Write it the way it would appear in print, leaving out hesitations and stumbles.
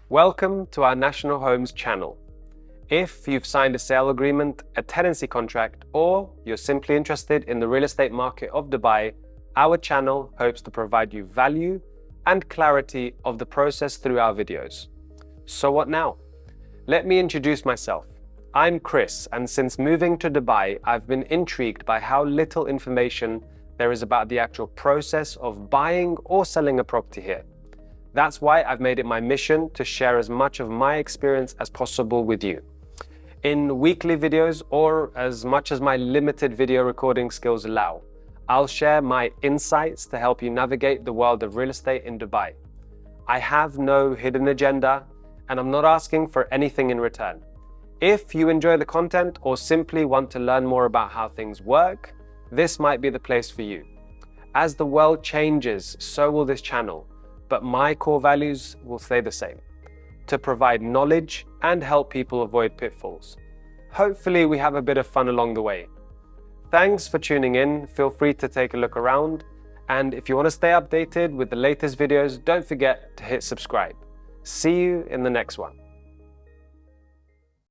Welcome to our National Homes channel. If you've signed a sale agreement, a tenancy contract, or you're simply interested in the real estate market of Dubai, our channel hopes to provide you value and clarity of the process through our videos. So what now? Let me introduce myself. I'm Chris, and since moving to Dubai, I've been intrigued by how little information there is about the actual process of buying or selling a property here. That's why I've made it my mission to share as much of my experience as possible with you. In weekly videos, or as much as my limited video recording skills allow, I'll share my insights to help you navigate the world of real estate in Dubai. I have no hidden agenda, and I'm not asking for anything in return. If you enjoy the content or simply want to learn more about how things work, this might be the place for you. As the world changes, so will this channel, but my core values will stay the same: to provide knowledge and help people avoid pitfalls. Hopefully we have a bit of fun along the way. Thanks for tuning in. Feel free to take a look around. And if you want to stay updated with the latest videos, don't forget to hit subscribe. See you in the next one.